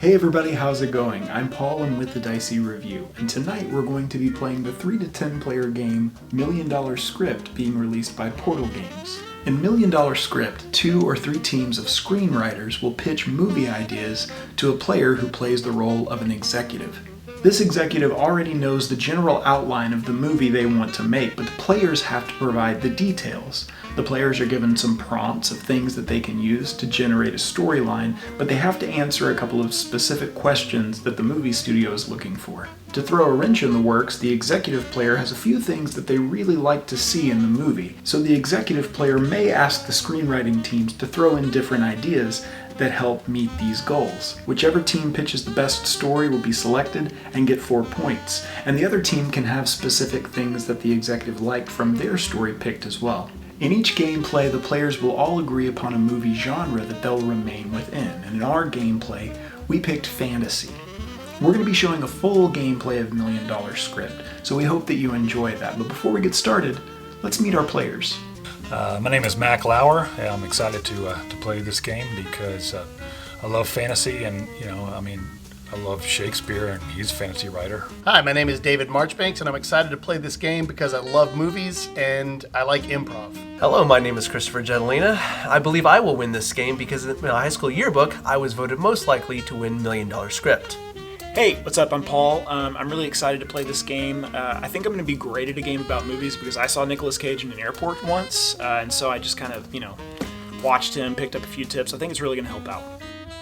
Hey everybody, how's it going? I'm Paul, I'm with the Dicey Review, and tonight we're going to be playing the 3 to 10 player game Million Dollar Script being released by Portal Games. In Million Dollar Script, 2 or 3 teams of screenwriters will pitch movie ideas to a player who plays the role of an executive. This executive already knows the general outline of the movie they want to make, but the players have to provide the details. The players are given some prompts of things that they can use to generate a storyline, but they have to answer a couple of specific questions that the movie studio is looking for. To throw a wrench in the works, the executive player has a few things that they really like to see in the movie, so the executive player may ask the screenwriting teams to throw in different ideas that help meet these goals. Whichever team pitches the best story will be selected and get 4 points, and the other team can have specific things that the executive liked from their story picked as well. In each gameplay, the players will all agree upon a movie genre that they'll remain within, and in our gameplay, we picked fantasy. We're going to be showing a full gameplay of Million Dollar Script, so we hope that you enjoy that. But before we get started, let's meet our players. My name is Mac Lauer. I'm excited to play this game because I love fantasy, and I love Shakespeare, and he's a fantasy writer. Hi, my name is David Marchbanks, and I'm excited to play this game because I love movies and I like improv. Hello, my name is Christopher Gentilina. I believe I will win this game because in my high school yearbook, I was voted most likely to win Million Dollar Script. Hey, what's up? I'm Paul. I'm really excited to play this game. I think I'm going to be great at a game about movies because I saw Nicolas Cage in an airport once, and so I just kind of, watched him, picked up a few tips. I think it's really going to help out.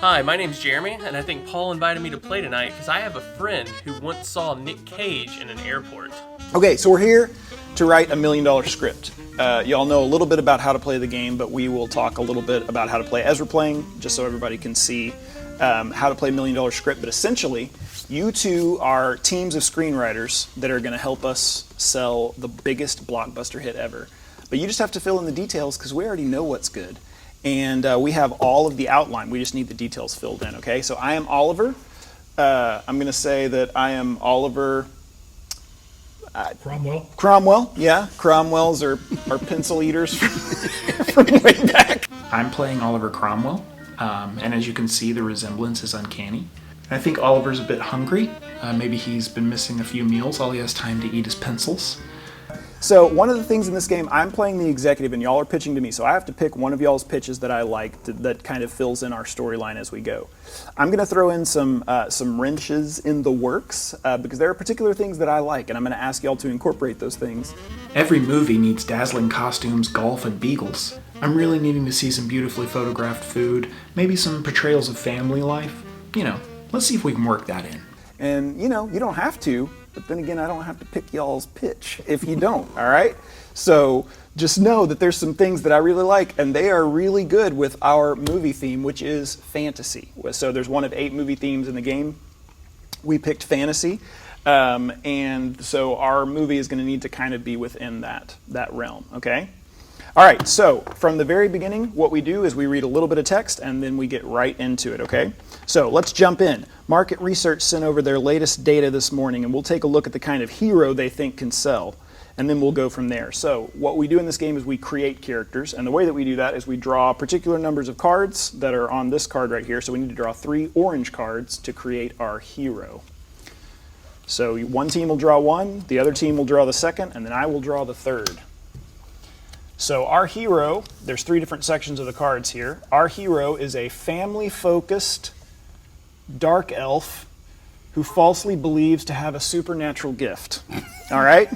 Hi, my name's Jeremy, and I think Paul invited me to play tonight because I have a friend who once saw Nick Cage in an airport. Okay, so we're here to write a $1 million script. Y'all know a little bit about how to play the game, but we will talk a little bit about how to play as we're playing, just so everybody can see how to play $1 million script. But essentially, you two are teams of screenwriters that are going to help us sell the biggest blockbuster hit ever. But you just have to fill in the details because we already know what's good. And we have all of the outline. We just need the details filled in, okay? So I am Oliver. I'm going to say that I am Oliver... Cromwell? Cromwell, yeah. Cromwells are pencil eaters from way back. I'm playing Oliver Cromwell, and as you can see, the resemblance is uncanny. I think Oliver's a bit hungry. Maybe he's been missing a few meals. All he has time to eat is pencils. So one of the things in this game, I'm playing the executive and y'all are pitching to me, so I have to pick one of y'all's pitches that I like that kind of fills in our storyline as we go. I'm going to throw in some wrenches in the works because there are particular things that I like, and I'm going to ask y'all to incorporate those things. Every movie needs dazzling costumes, golf, and beagles. I'm really needing to see some beautifully photographed food, maybe some portrayals of family life. Let's see if we can work that in. And, you don't have to, but then again, I don't have to pick y'all's pitch if you don't, all right? So just know that there's some things that I really like, and they are really good with our movie theme, which is fantasy. So there's one of 8 movie themes in the game. We picked fantasy, and so our movie is going to need to kind of be within that realm, okay? All right, so from the very beginning, what we do is we read a little bit of text, and then we get right into it, okay? So let's jump in. Market Research sent over their latest data this morning, and we'll take a look at the kind of hero they think can sell, and then we'll go from there. So what we do in this game is we create characters, and the way that we do that is we draw particular numbers of cards that are on this card right here. So we need to draw 3 orange cards to create our hero. So one team will draw 1, the other team will draw the second, and then I will draw the third. So our hero, there's 3 different sections of the cards here. Our hero is a family-focused Dark Elf who falsely believes to have a supernatural gift. All right?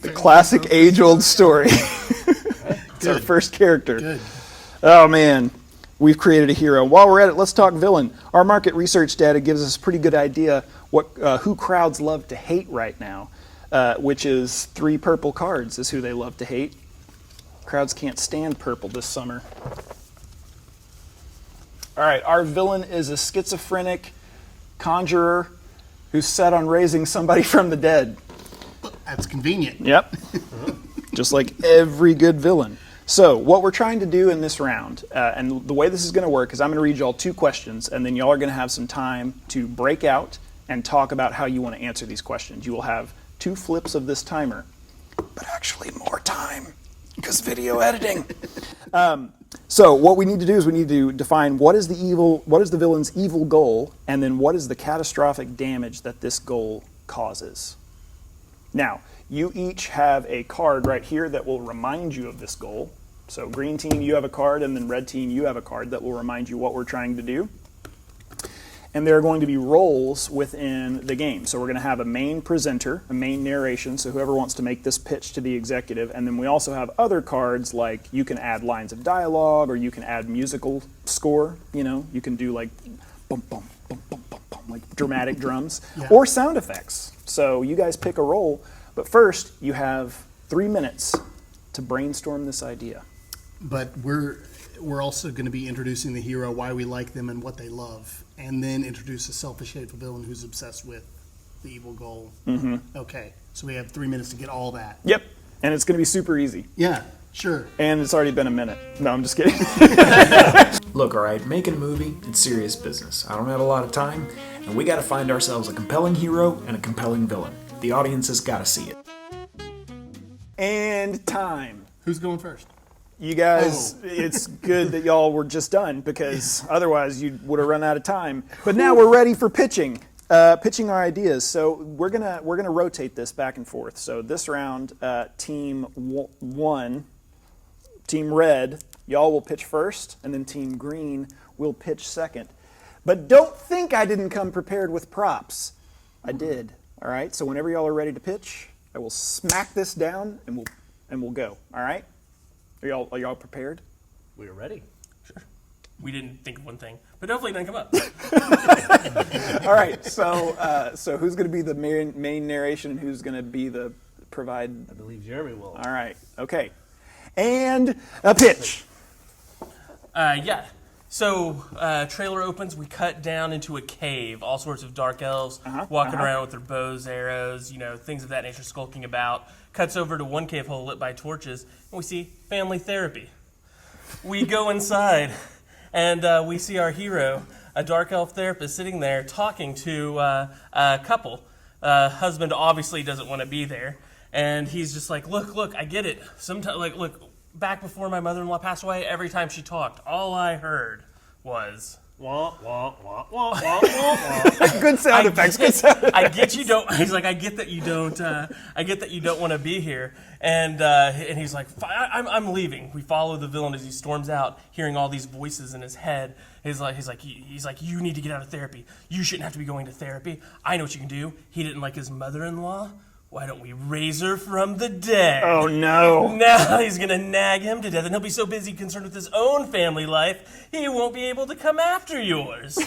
The classic age-old story. It's our first character. Good. Oh, man. We've created a hero. While we're at it, let's talk villain. Our market research data gives us a pretty good idea who crowds love to hate right now, which is 3 purple cards is who they love to hate. Crowds can't stand purple this summer. All right, our villain is a schizophrenic conjurer who's set on raising somebody from the dead. That's convenient. Yep. Just like every good villain. So what we're trying to do in this round, and the way this is going to work is I'm going to read y'all 2 questions, and then y'all are going to have some time to break out and talk about how you want to answer these questions. You will have 2 flips of this timer, but actually more time. Because video editing. So what we need to do is we need to define what is the villain's evil goal, and then what is the catastrophic damage that this goal causes. Now, you each have a card right here that will remind you of this goal. So green team, you have a card, and then red team, you have a card that will remind you what we're trying to do. And there are going to be roles within the game. So we're going to have a main presenter, a main narration, so whoever wants to make this pitch to the executive. And then we also have other cards like you can add lines of dialogue or you can add musical score. You can do like bum, bum, bum, bum, bum, bum, like dramatic drums or sound effects. So you guys pick a role. But first, you have 3 minutes to brainstorm this idea. But we're also going to be introducing the hero, why we like them, and what they love, and then introduce a selfish, hateful villain who's obsessed with the evil goal. Mm-hmm. Okay, so we have 3 minutes to get all that. Yep, and it's going to be super easy. Yeah, sure. And it's already been a minute. No, I'm just kidding. Look, all right, making a movie, it's serious business. I don't have a lot of time, and we got to find ourselves a compelling hero and a compelling villain. The audience has got to see it. And time. Who's going first? You guys, it's good that y'all were just done because otherwise you would have run out of time. But now we're ready for pitching our ideas. So we're gonna rotate this back and forth. So this round, team 1, team red, y'all will pitch first, and then team green will pitch second. But don't think I didn't come prepared with props. I did. All right. So whenever y'all are ready to pitch, I will smack this down and we'll go. All right. Are y'all prepared? We are ready. Sure. We didn't think of one thing, but hopefully it doesn't come up. All right. So who's going to be the main narration and who's going to be the provide? I believe Jeremy will. All right. Okay. And a pitch. Yeah. So, trailer opens, we cut down into a cave, all sorts of dark elves walking around with their bows, arrows, things of that nature, skulking about. Cuts over to one cave hole lit by torches, and we see family therapy. We go inside, and we see our hero, a dark elf therapist, sitting there talking to a couple. Husband obviously doesn't want to be there, and he's just like, look, I get it. Sometimes, look, back before my mother-in-law passed away, every time she talked, all I heard was wah wah wah wah wah wah. Good sound effects. Good sound effects. I get you don't. He's like, I get that you don't. I get that you don't want to be here. And he's like, I'm leaving. We follow the villain as he storms out, hearing all these voices in his head. He's like, you need to get out of therapy. You shouldn't have to be going to therapy. I know what you can do. He didn't like his mother-in-law. Why don't we raise her from the dead? Oh, no. Now he's going to nag him to death, and he'll be so busy concerned with his own family life, he won't be able to come after yours.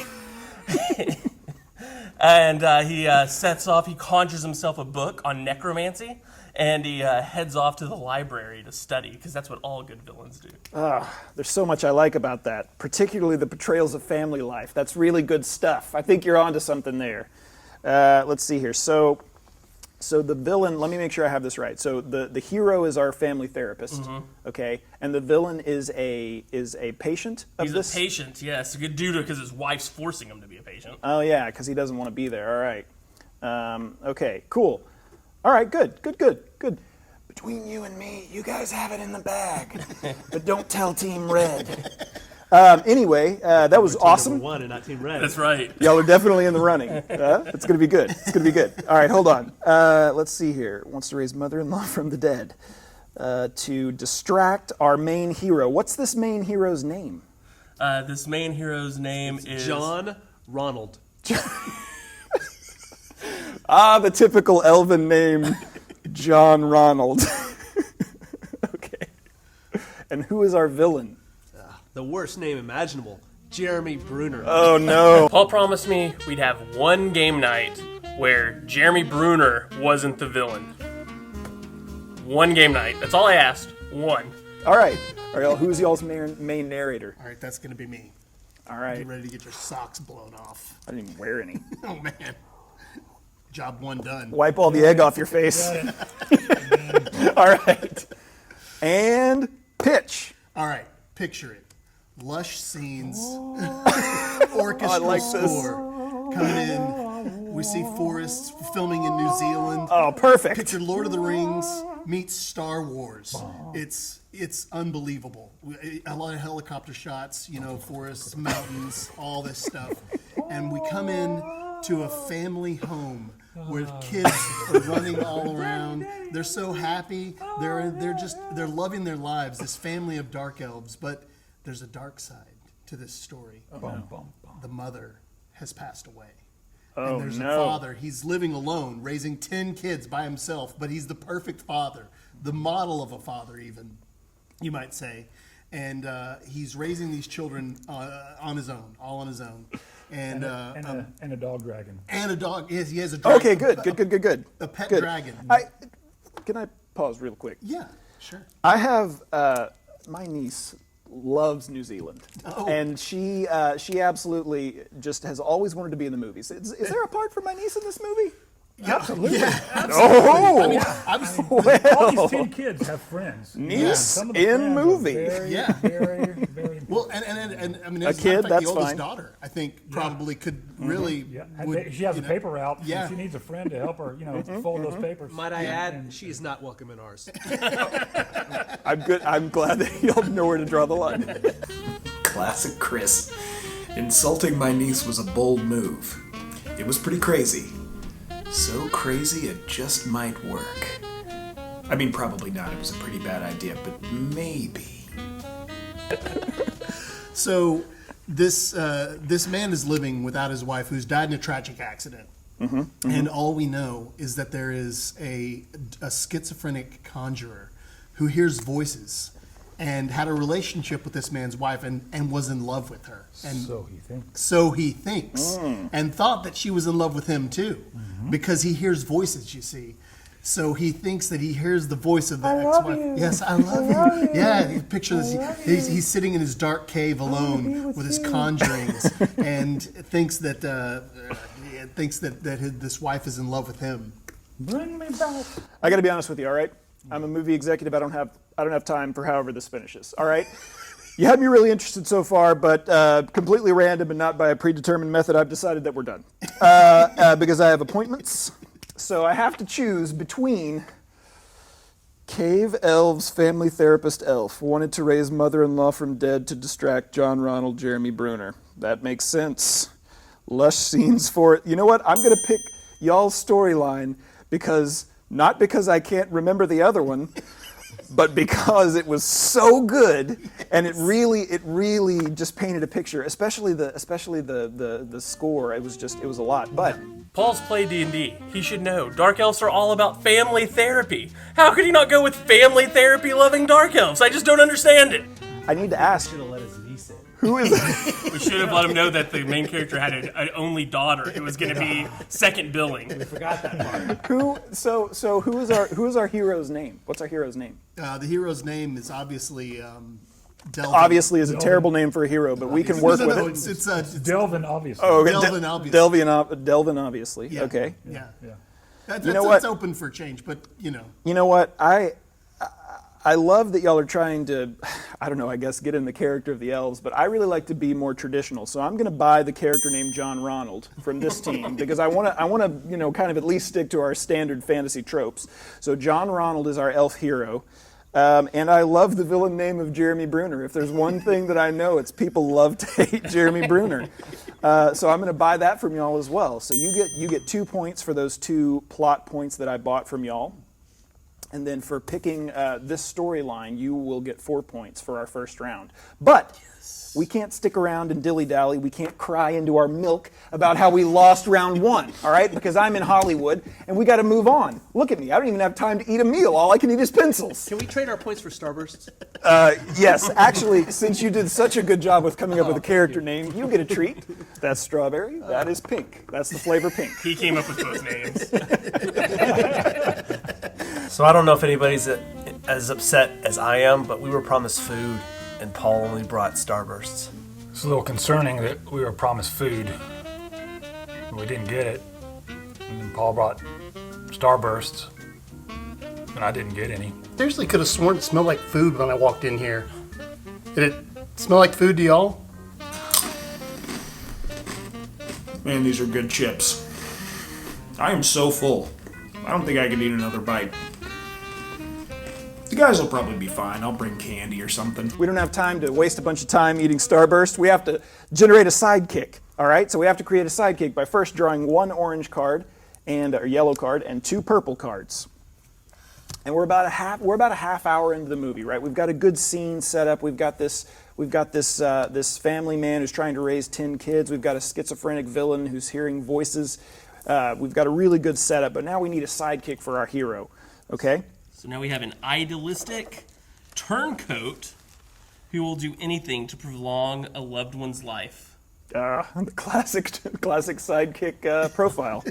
And he sets off, he conjures himself a book on necromancy, and he heads off to the library to study, because that's what all good villains do. There's so much I like about that, particularly the portrayals of family life. That's really good stuff. I think you're onto something there. Let's see here. So the villain, let me make sure I have this right. So the hero is our family therapist, okay? And the villain is a patient of this? He's a patient, yes. A good dude because his wife's forcing him to be a patient. Oh, yeah, because he doesn't want to be there. All right. Okay, cool. All right, good. Between you and me, you guys have it in the bag. But don't tell Team Red. Anyway, that was awesome. Number 1 and not Team Red. That's right. Y'all are definitely in the running. It's going to be good. All right, hold on. Let's see here. Wants to raise mother-in-law from the dead to distract our main hero. What's this main hero's name? This main hero's name is John Ronald. The typical elven name, John Ronald. Okay. And who is our villain? The worst name imaginable, Jeremy Bruner. Oh, no. Paul promised me we'd have one game night where Jeremy Bruner wasn't the villain. One game night. That's all I asked. One. All right. Who's y'all's main narrator? All right, that's going to be me. All right. Get ready to get your socks blown off. I didn't even wear any. Oh, man. Job 1 done. Wipe all the egg off your face. All right. And pitch. All right, picture it. Lush scenes, orchestral like score coming in. We see forests filming in New Zealand. Oh, perfect. Picture Lord of the Rings, meets Star Wars. It's unbelievable. A lot of helicopter shots, forests, mountains, all this stuff. And we come in to a family home where kids are running all around. They're so happy. They're loving their lives. This family of Dark Elves, but there's a dark side to this story. The mother has passed away. And there's a father. He's living alone, raising 10 kids by himself, but he's the perfect father, the model of a father, even, you might say. And he's raising these children on his own, all on his own. And a dog dragon. And a dog. Yes, he has a dragon. Okay, good. A pet Good. dragon. Can I pause real quick? Yeah, sure. I have my niece loves New Zealand, and she absolutely just has always wanted to be in the movies. Is there a part for my niece in this movie? Absolutely. Yeah. Oh, I mean, All these 10 kids have friends. Niece Some of the in friends are movie. Very, Yeah. very, very important. well, and I mean, A as a matter kid, of fact, that's the oldest fine. daughter, I think, probably could really. Yeah. would, She has a you know, paper route. Yeah. And she needs a friend to help her, fold those papers. Might I add, she is not welcome in ours. I'm good. I'm glad that y'all know where to draw the line. Classic Chris. Insulting my niece was a bold move. It was pretty crazy. So crazy it just might work. I mean, probably not. It was a pretty bad idea, but maybe. So this man is living without his wife, who's died in a tragic accident. And all we know is that there is a schizophrenic conjurer who hears voices and had a relationship with this man's wife and was in love with her. And So he thinks. and thought that she was in love with him too, because he hears voices, you see. So he thinks that he hears the voice of the ex-wife. Yes, I love you. Yeah, picture this. He's sitting in his dark cave alone with his conjurings, and thinks that this wife is in love with him. Bring me back. I got to be honest with you. All right, I'm a movie executive. I don't have time for however this finishes. All right. You had me really interested so far, but completely random and not by a predetermined method, I've decided that we're done. Because I have appointments. So I have to choose between Cave Elves family therapist elf wanted to raise mother-in-law from dead to distract John Ronald Jeremy Bruner. That makes sense. Lush scenes for it. You know what? I'm going to pick y'all's storyline not because I can't remember the other one, but because it was so good and it really just painted a picture, especially the score. It was a lot. But Paul's played D&D. He should know. Dark Elves are all about family therapy. How could he not go with family therapy loving Dark Elves? I just don't understand it. I need to ask, Should have let his niece in. who is We should have let him know that the main character had an only daughter who was going to be second billing. We forgot that part. who is our hero's name? What's our hero's name? The hero's name is obviously Delvin. Obviously is a terrible name for a hero, but we can work with No, it. it's Delvin, obviously. Oh, okay. Delvin, obviously. Delvin, obviously. Yeah. Okay. Yeah. Yeah. That's You know what? open for change, but You know what? I love that y'all are trying to, I don't know, I guess get in the character of the elves, but I really like to be more traditional. So I'm going to buy the character named John Ronald from this team because I want to, kind of at least stick to our standard fantasy tropes. So John Ronald is our elf hero. And I love the villain name of Jeremy Bruner. If there's one thing that I know, it's people love to hate Jeremy Bruner. So I'm going to buy that from y'all as well. So you get 2 points for those 2 plot points that I bought from y'all. And then for picking this storyline, you will get 4 points for our first round. But we can't stick around and dilly-dally. We can't cry into our milk about how we lost round 1, all right? Because I'm in Hollywood, and we got to move on. Look at me. I don't even have time to eat a meal. All I can eat is pencils. Can we trade our points for Starbursts? Yes, actually, since you did such a good job with coming up with a character name, you get a treat. That's strawberry. That is pink. That's the flavor pink. He came up with both names. So I don't know if anybody's as upset as I am, but we were promised food, and Paul only brought Starbursts. It's a little concerning that we were promised food, and we didn't get it. And then Paul brought Starbursts, and I didn't get any. seriously could have sworn it smelled like food when I walked in here. Did it smell like food to y'all? Man, these are good chips. I am so full. I don't think I could eat another bite. guys will probably be fine. I'll bring candy or something. We don't have time to waste a bunch of time eating Starburst. We have to generate a sidekick, all right? So we have to create a sidekick by first drawing 1 orange card or yellow card and 2 purple cards. And we're about a half hour into the movie, right? We've got a good scene set up. We've got this family man who's trying to raise 10 kids. We've got a schizophrenic villain who's hearing voices. We've got a really good setup, but now we need a sidekick for our hero, okay? So now we have an idealistic turncoat who will do anything to prolong a loved one's life. The classic sidekick profile.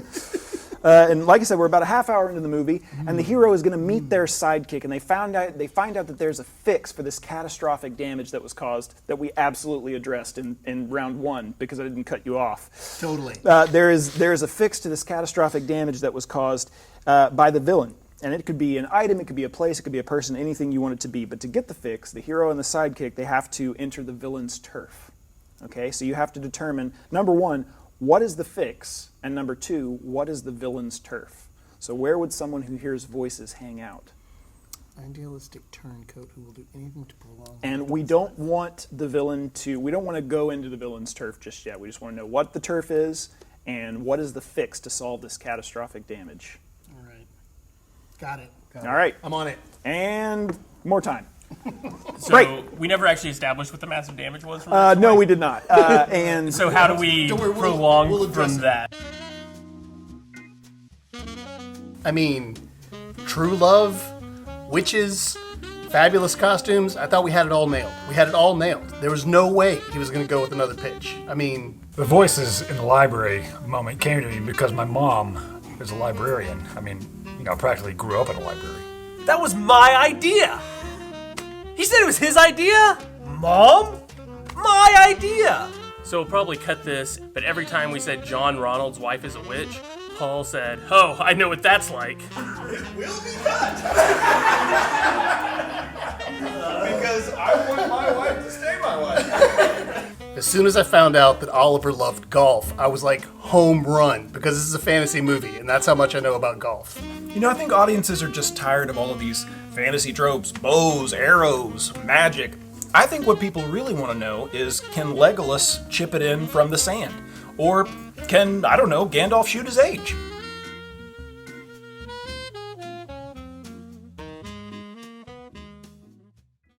And like I said, we're about a half hour into the movie, and the hero is going to meet their sidekick, and they find out that there's a fix for this catastrophic damage that was caused that we absolutely addressed in round 1 because I didn't cut you off. Totally. There is a fix to this catastrophic damage that was caused by the villain. And it could be an item, it could be a place, it could be a person, anything you want it to be. But to get the fix, the hero and the sidekick, they have to enter the villain's turf. Okay, so you have to determine, number 1, what is the fix? And number 2, what is the villain's turf? So where would someone who hears voices hang out? Idealistic turncoat who will do anything to prolong. And we don't want the villain we don't want to go into the villain's turf just yet. We just want to know what the turf is and what is the fix to solve this catastrophic damage. All right. Got it. All right. I'm on it. And more time. So Great. we never actually established what the massive damage was from this No, fight? we did not. And So how do we Don't worry, prolong we'll address from it. that? I mean, true love, witches, fabulous costumes. I thought we had it all nailed. We had it all nailed. There was no way he was going to go with another pitch. I mean, The voices in the library moment came to me because my mom is a librarian. I mean, I practically grew up in a library. That was my idea. He said it was his idea? Mom? My idea. So we'll probably cut this, but every time we said John Ronald's wife is a witch, Paul said, "Oh, I know what that's like." because I want my wife to stay my wife. as soon as I found out that Oliver loved golf, I was like, home run, because this is a fantasy movie, and that's how much I know about golf. I think audiences are just tired of all of these fantasy tropes, bows, arrows, magic. I think what people really want to know is, can Legolas chip it in from the sand? Or can, I don't know, Gandalf shoot his age?